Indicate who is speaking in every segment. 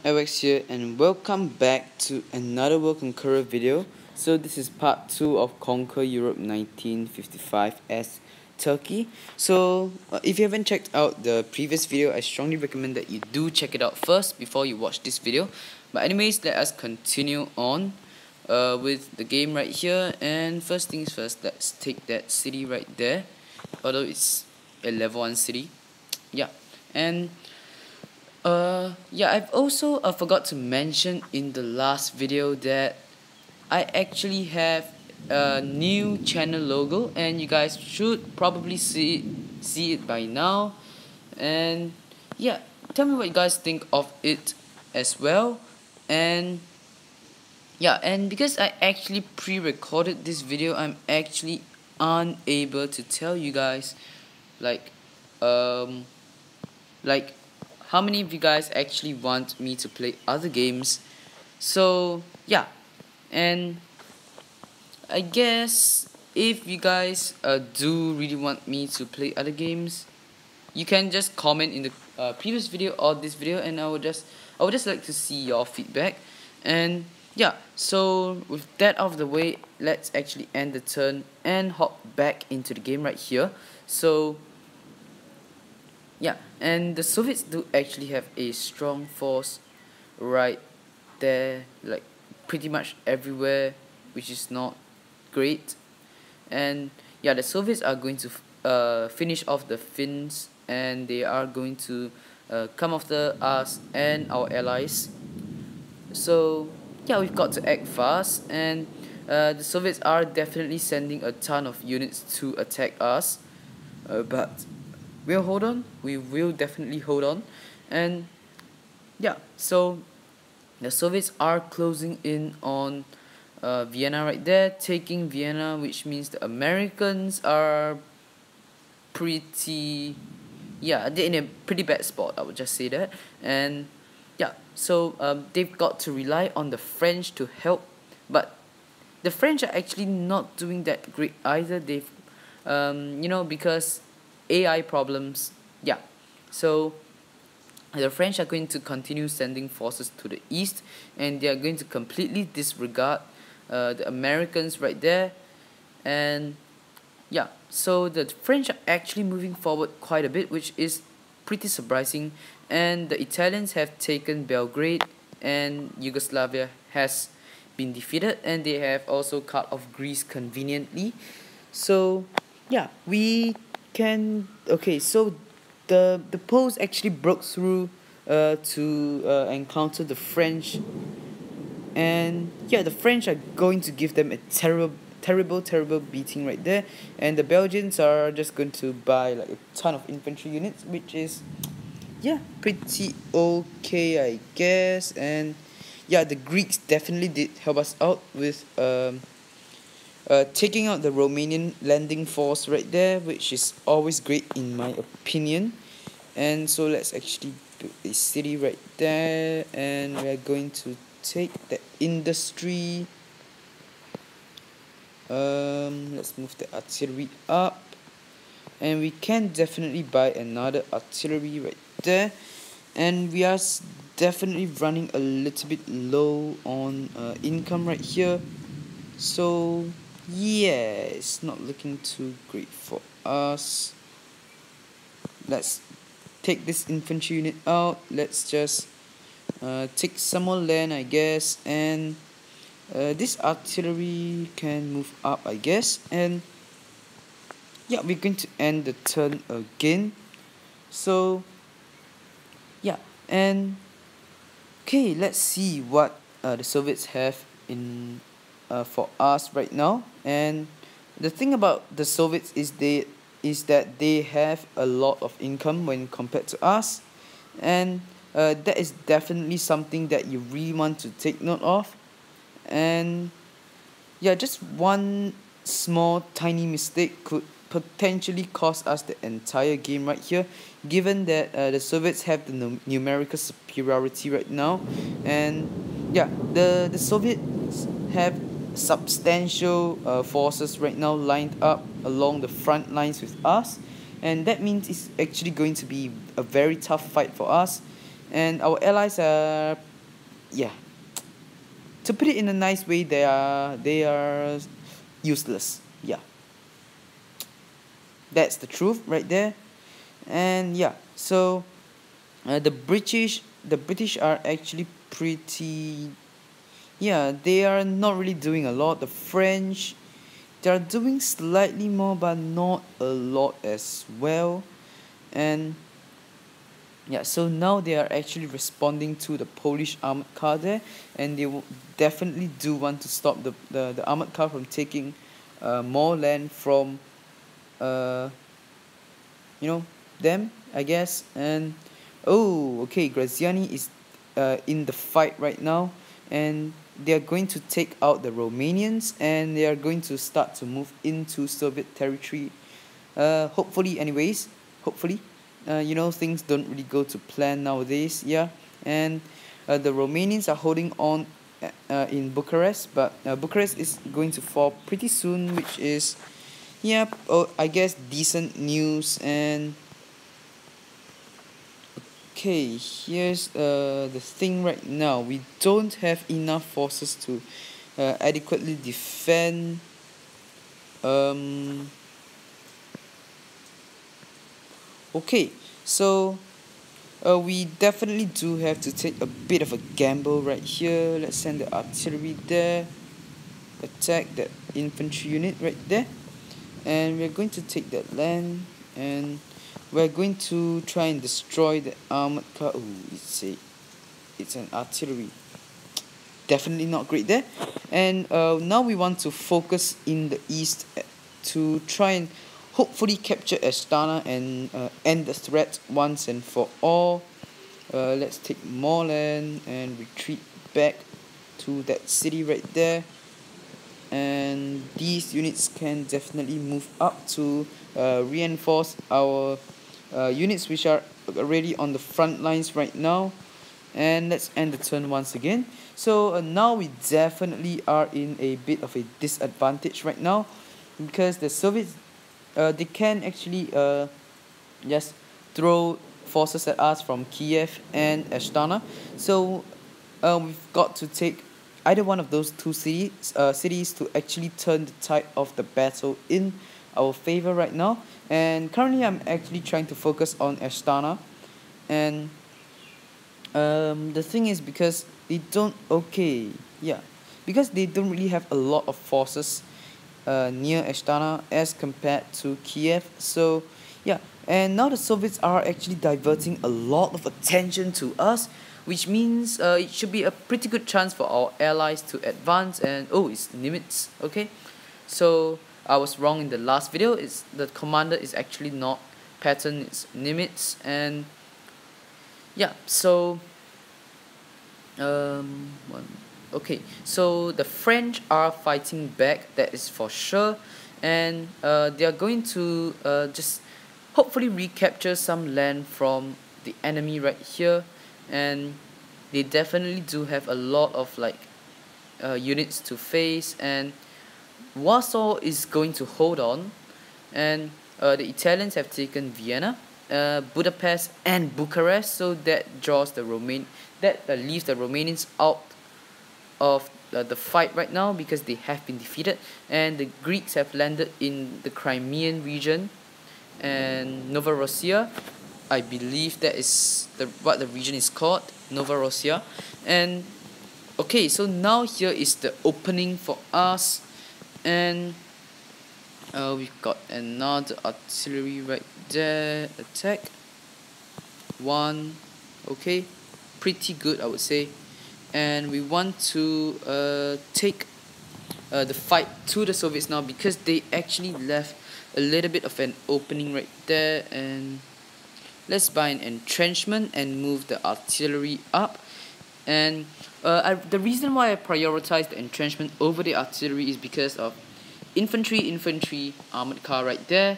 Speaker 1: Alex here, and welcome back to another World Conqueror video. So this is part 2 of Conquer Europe 1955 as Turkey. So if you haven't checked out the previous video, I strongly recommend that you do check it out first before you watch this video. But anyways, let us continue on with the game right here. And first things first, let's take that city right there, although it's a level 1 city. Yeah, and yeah, I've also forgot to mention in the last video that I actually have a new channel logo, and you guys should probably see it by now. And yeah, tell me what you guys think of it as well. And yeah, and because I actually pre-recorded this video, I'm actually unable to tell you guys like like how many of you guys actually want me to play other games. So yeah, and I guess if you guys do really want me to play other games, you can just comment in the previous video or this video, and I would just like to see your feedback. And yeah, so with that out of the way, let's actually end the turn and hop back into the game right here. So yeah, and the Soviets do actually have a strong force right there, like pretty much everywhere, which is not great. And yeah, the Soviets are going to finish off the Finns, and they are going to come after us and our allies. So yeah, we've got to act fast, and the Soviets are definitely sending a ton of units to attack us, but we'll hold on. We will definitely hold on. And yeah, so the Soviets are closing in on Vienna right there, taking Vienna, which means the Americans are pretty, yeah, they're in a pretty bad spot, I would just say that. And yeah, so they've got to rely on the French to help, but the French are actually not doing that great either. They've because AI problems. Yeah, so the French are going to continue sending forces to the east, and they are going to completely disregard the Americans right there. And yeah, so the French are actually moving forward quite a bit, which is pretty surprising. And the Italians have taken Belgrade, and Yugoslavia has been defeated, and they have also cut off Greece conveniently. So yeah, we can, okay, so the Poles actually broke through to encounter the French, and yeah, the French are going to give them a terrible beating right there. And the Belgians are just going to buy like a ton of infantry units, which is, yeah, pretty okay, I guess. And yeah, the Greeks definitely did help us out with taking out the Romanian landing force right there, which is always great in my opinion. And so let's actually build a city right there, and we are going to take the industry. Let's move the artillery up, and we can definitely buy another artillery right there. And we are definitely running a little bit low on income right here, so yeah, it's not looking too great for us. Let's take this infantry unit out. Let's just take some more land, I guess. And this artillery can move up, I guess. And yeah, we're going to end the turn again. So yeah, and okay, let's see what the Soviets have in for us right now. And the thing about the Soviets is that they have a lot of income when compared to us, and that is definitely something that you really want to take note of. And yeah, just one small tiny mistake could potentially cost us the entire game right here, given that the Soviets have the numerical superiority right now. And yeah, the Soviets have substantial forces right now lined up along the front lines with us, and that means it's actually going to be a very tough fight for us. and our allies are, yeah, to put it in a nice way, they are useless. Yeah, that's the truth right there. And yeah, so the British are actually pretty, yeah, they are not really doing a lot. The French, they are doing slightly more, but not a lot as well. And yeah, so now they are actually responding to the Polish armored car there, and they will definitely do want to stop the armored car from taking more land from uh, you know, them, I guess. And oh, okay, Graziani is in the fight right now, and they are going to take out the Romanians, and they are going to start to move into Soviet territory. Hopefully, anyways, hopefully, things don't really go to plan nowadays. Yeah, and the Romanians are holding on in Bucharest, but Bucharest is going to fall pretty soon, which is, yeah, I guess decent news. And okay, here's the thing right now. We don't have enough forces to adequately defend. Okay, so we definitely do have to take a bit of a gamble right here. Let's send the artillery there, attack that infantry unit right there, and we're going to take that land, and we're going to try and destroy the armored car. Oh, it's an artillery. Definitely not great there. And now we want to focus in the east to try and hopefully capture Astana and end the threat once and for all. Let's take more land and retreat back to that city right there. And these units can definitely move up to reinforce our units which are already on the front lines right now. And let's end the turn once again. So now we definitely are in a bit of a disadvantage right now, because the Soviets, they can actually just throw forces at us from Kiev and Astana. So we've got to take either one of those two cities to actually turn the tide of the battle in our favor right now. And currently I'm actually trying to focus on Astana. And the thing is, because they don't, okay, yeah, because they don't really have a lot of forces near Astana as compared to Kiev. So yeah, and now the Soviets are actually diverting a lot of attention to us, which means it should be a pretty good chance for our allies to advance. And oh, it's Nimitz. Okay, so I was wrong in the last video. It's the commander is actually not Patton, it's Nimitz. And yeah, so okay, so the French are fighting back, that is for sure. And they are going to just hopefully recapture some land from the enemy right here. And they definitely do have a lot of like units to face, and Warsaw is going to hold on. And the Italians have taken Vienna, Budapest and Bucharest, so that leaves the Romanians out of the fight right now, because they have been defeated. And the Greeks have landed in the Crimean region and Novorossiya. I believe that is what the region is called, Novorossiya. And okay, so now here is the opening for us. And we've got another artillery right there. Attack. One. Okay, pretty good, I would say. And we want to take the fight to the Soviets now, because they actually left a little bit of an opening right there. And let's buy an entrenchment and move the artillery up. And the reason why I prioritize the entrenchment over the artillery is because of infantry armored car right there.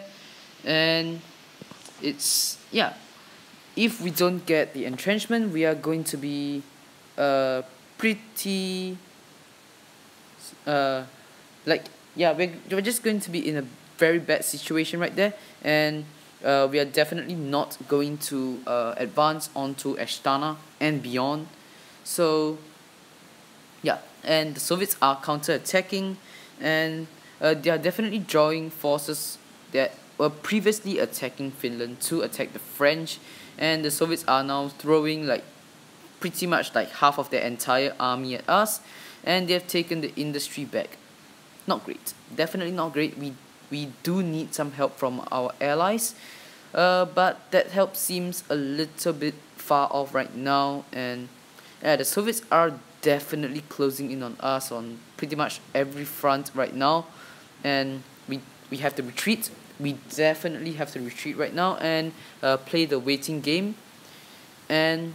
Speaker 1: And it's, yeah, if we don't get the entrenchment, we are going to be pretty like, yeah, we're just going to be in a very bad situation right there. And we are definitely not going to advance onto Astana and beyond. So yeah, and the Soviets are counter-attacking, and they are definitely drawing forces that were previously attacking Finland to attack the French, and the Soviets are now throwing like pretty much like half of their entire army at us, and they have taken the industry back. Not great, definitely not great. We do need some help from our allies, but that help seems a little bit far off right now, and the Soviets are definitely closing in on us on pretty much every front right now, and we have to retreat. We definitely have to retreat right now and play the waiting game, and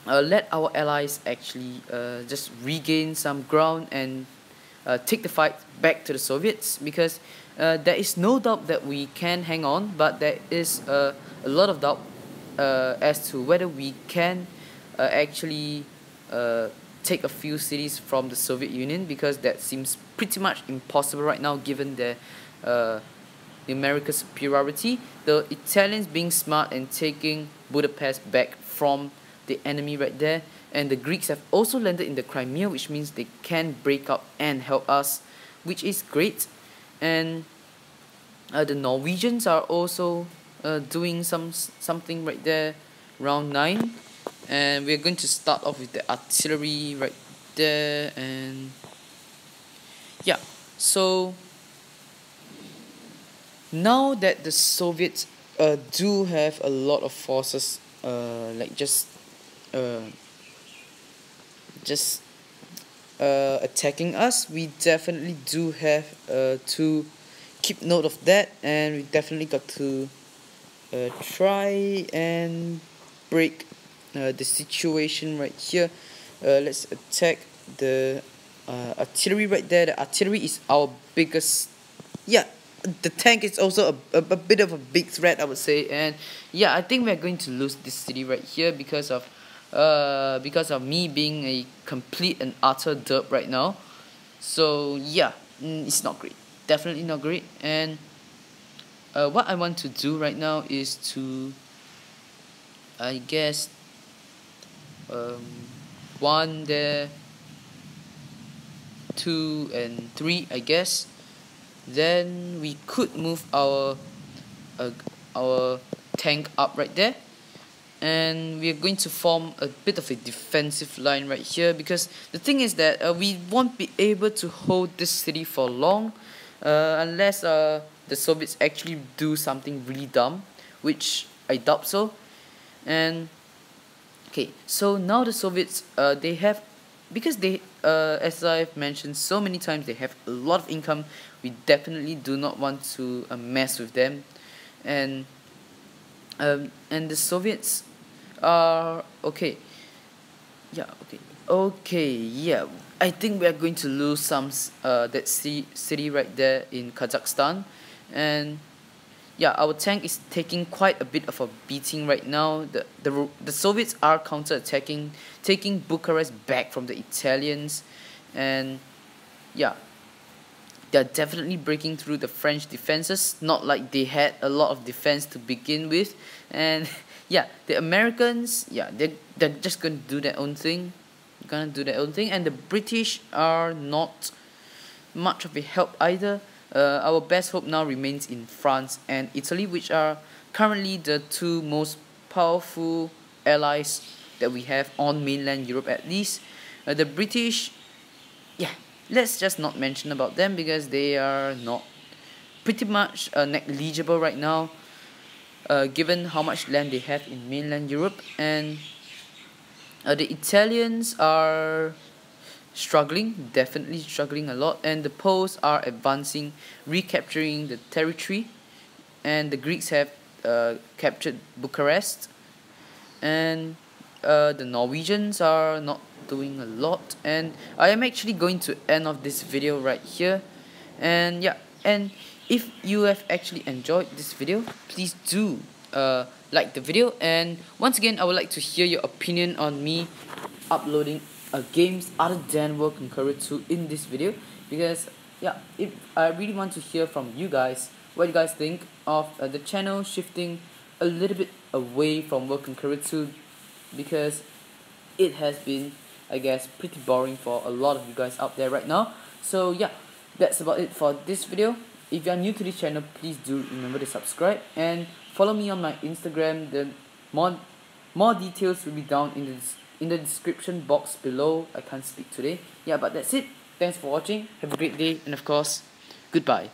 Speaker 1: let our allies actually just regain some ground and take the fight back to the Soviets, because there is no doubt that we can hang on, but there is a lot of doubt as to whether we can actually take a few cities from the Soviet Union, because that seems pretty much impossible right now given the American superiority. The Italians being smart and taking Budapest back from the enemy right there, and the Greeks have also landed in the Crimea, which means they can break up and help us, which is great. And the Norwegians are also doing something right there, round 9, and we're going to start off with the artillery right there. And yeah, so now that the Soviets do have a lot of forces like just attacking us, we definitely do have to keep note of that, and we definitely got to try and break the situation right here. Let's attack the artillery right there. The artillery is our biggest, yeah, the tank is also a bit of a big threat, I would say. And yeah, I think we're going to lose this city right here because of me being a complete and utter derp right now. So yeah, it's not great, definitely not great. And what I want to do right now is to, I guess, 1 there, 2 and 3, I guess. Then we could move our tank up right there, and we are going to form a bit of a defensive line right here, because the thing is that we won't be able to hold this city for long unless the Soviets actually do something really dumb, which I doubt so. And okay, so now the Soviets they have, because they as I've mentioned so many times, they have a lot of income. We definitely do not want to mess with them, and the Soviets are okay. Yeah, yeah. I think we are going to lose some that city right there in Kazakhstan, and yeah, our tank is taking quite a bit of a beating right now. The Soviets are counter-attacking, taking Bucharest back from the Italians, and yeah, they're definitely breaking through the French defenses. Not like they had a lot of defense to begin with, and yeah, the Americans, yeah, they're just gonna do their own thing, and the British are not much of a help either. Our best hope now remains in France and Italy, which are currently the two most powerful allies that we have on mainland Europe, at least. The British, yeah, let's just not mention about them, because they are not pretty much negligible right now, given how much land they have in mainland Europe. And the Italians are struggling, definitely struggling a lot, and the Poles are advancing, recapturing the territory, and the Greeks have captured Bucharest, and the Norwegians are not doing a lot. And I am actually going to end off this video right here. And yeah, and if you have actually enjoyed this video, please do like the video. And once again, I would like to hear your opinion on me uploading games other than Conqueror 2 in this video, because yeah, if I really want to hear from you guys what you guys think of the channel shifting a little bit away from World Conqueror 2, because it has been, I guess, pretty boring for a lot of you guys out there right now. So yeah, that's about it for this video. If you are new to this channel, please do remember to subscribe and follow me on my Instagram. The more details will be down in the description box below. I can't speak today. Yeah, but that's it. Thanks for watching. Have a great day, and of course, goodbye.